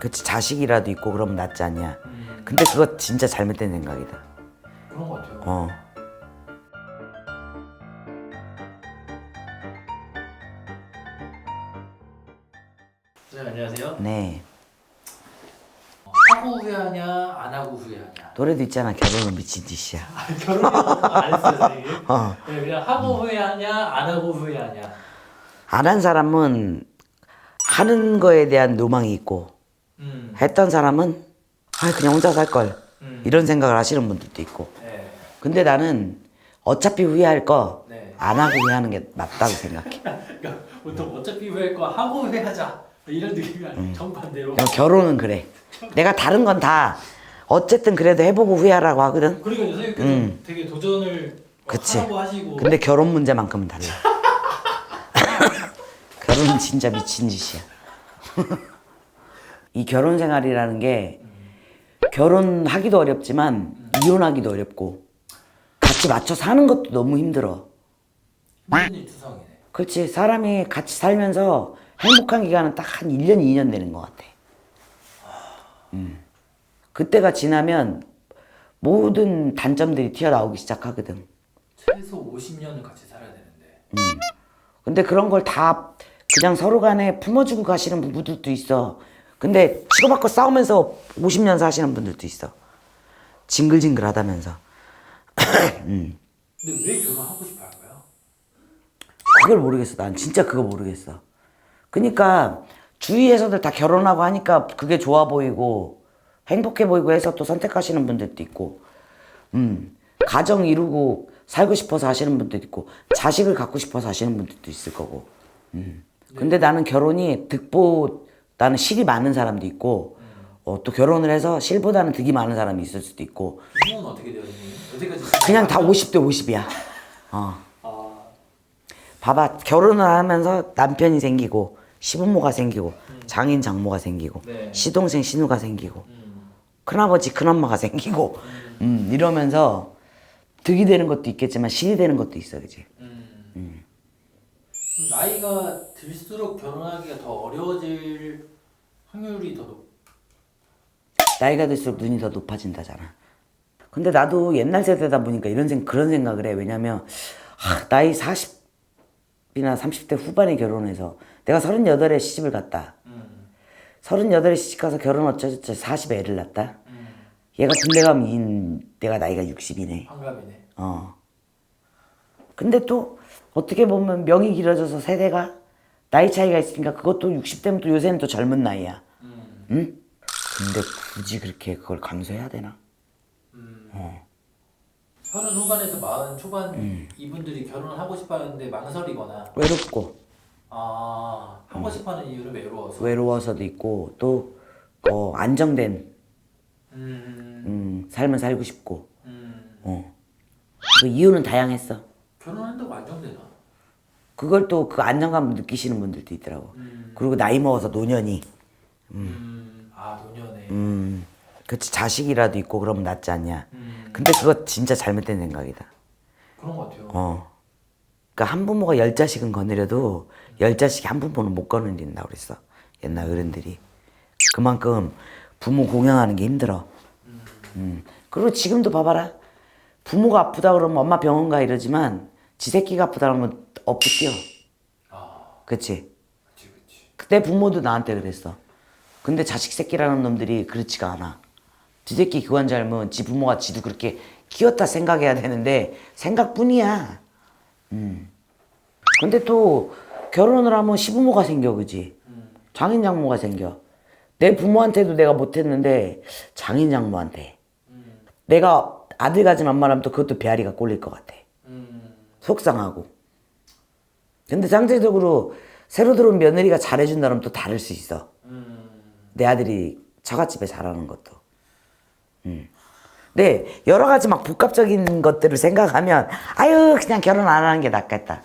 그치, 자식이라도 있고 그러면 낫지 않냐. 근데 그거 진짜 잘못된 생각이다. 그런 것 같아요. 네, 안녕하세요. 네. 하고 후회하냐, 안 하고 후회하냐. 노래도 있잖아. 결혼은 미친 짓이야. 결혼은 안 했어요, 선생님. 어. 네, 그냥 하고 후회하냐, 안 하고 후회하냐. 안 한 사람은 하는 거에 대한 로망이 있고, 했던 사람은 그냥 혼자 살 걸. 이런 생각을 하시는 분들도 있고. 네. 근데 나는 어차피 후회할 거 안 네. 하고 후회하는 게 맞다고 생각해. 그러니까 보통 어차피 후회할 거 하고 후회하자. 이런 느낌이 아니에요. 정반대로. 그냥 결혼은 그래. 내가 다른 건 다 어쨌든 그래도 해보고 후회하라고 하거든. 그러니까 선생님께서 되게 도전을 그치. 하라고 하시고. 근데 결혼 문제만큼은 달라. 결혼은 진짜 미친 짓이야. 이 결혼 생활이라는 게 결혼하기도 어렵지만 이혼하기도 어렵고 같이 맞춰 사는 것도 너무 힘들어. 힘든 투성이네. 그렇지. 사람이 같이 살면서 행복한 기간은 딱 한 1년, 2년 되는 것 같아. 그때가 지나면 모든 단점들이 튀어나오기 시작하거든. 최소 50년을 같이 살아야 되는데. 근데 그런 걸 다 그냥 서로 간에 품어주고 가시는 부부들도 있어. 근데 치고받고 싸우면서 50년 사시는 분들도 있어. 징글징글 하다면서. 근데 왜 결혼하고 싶어 할까요? 그걸 모르겠어. 난 진짜 그거 모르겠어. 그러니까 주위에서들 다 결혼하고 하니까 그게 좋아 보이고 행복해 보이고 해서 또 선택하시는 분들도 있고, 가정 이루고 살고 싶어서 하시는 분들도 있고, 자식을 갖고 싶어서 하시는 분들도 있을 거고. 근데 나는 결혼이 득보다는 실이 많은 사람도 있고, 또 결혼을 해서 실보다는 득이 많은 사람이 있을 수도 있고. 부모는 어떻게 되었니? 여태까지 그냥 다 50대 50이야. 아, 봐봐. 결혼을 하면서 남편이 생기고, 시부모가 생기고, 장인 장모가 생기고, 네. 시동생 시누가 생기고, 큰아버지 큰엄마가 생기고, 이러면서 득이 되는 것도 있겠지만 실이 되는 것도 있어, 그지? 나이가 들수록 결혼하기가 더 어려워질 확률이 더 높. 나이가 들수록 눈이 더 높아진다잖아. 근데 나도 옛날 세대다 보니까 그런 생각을 해. 왜냐면 나이 40이나 30대 후반에 결혼해서 내가 38에 시집을 갔다. 38에 시집가서 결혼 어쩌저쩌 40에 애를 낳았다. 얘가 군대 가면 내가 나이가 60이네. 환갑이네. 근데 또 어떻게 보면 명이 길어져서 세대가 나이 차이가 있으니까 그것도 60대면 또 요새는 또 젊은 나이야. 응? 근데 굳이 그렇게 그걸 감수해야 되나? 30 후반에서 40 초반 이분들이 결혼을 하고 싶어 하는데 망설이거나 외롭고 하고 싶어 하는 이유는 외로워서. 외로워서도 있고 또 안정된 삶을 살고 싶고 그 이유는 다양했어. 결혼한다고 안정되나? 그걸 또 그 안정감을 느끼시는 분들도 있더라고. 그리고 나이 먹어서 노년이 노년에. 그치, 자식이라도 있고 그러면 낫지 않냐. 근데 그거 진짜 잘못된 생각이다. 그런 것 같아요. 그러니까 한 부모가 10자식은 거느려도 10자식이 한 부모는 못 거느린다고 그랬어. 옛날 어른들이. 그만큼 부모 공양하는 게 힘들어. 그리고 지금도 봐봐라. 부모가 아프다 그러면 엄마 병원 가 이러지만 지 새끼가 아프다 그러면 업고 뛰어. 그치? 그때 부모도 나한테 그랬어. 근데 자식 새끼라는 놈들이 그렇지가 않아. 지 새끼 그건 줄 알면 지 부모가 지도 그렇게 키웠다 생각해야 되는데 생각뿐이야. 근데 또 결혼을 하면 시부모가 생겨, 그지? 장인 장모가 생겨. 내 부모한테도 내가 못했는데 장인 장모한테. 내가 아들 가진 엄마라면 또 그것도 배앓이가 꼴릴 것 같아. 속상하고. 근데 상대적으로 새로 들어온 며느리가 잘해준다면 또 다를 수 있어. 내 아들이 처갓집에 잘하는 것도. 근데 여러 가지 막 복합적인 것들을 생각하면 아유 그냥 결혼 안 하는 게 낫겠다.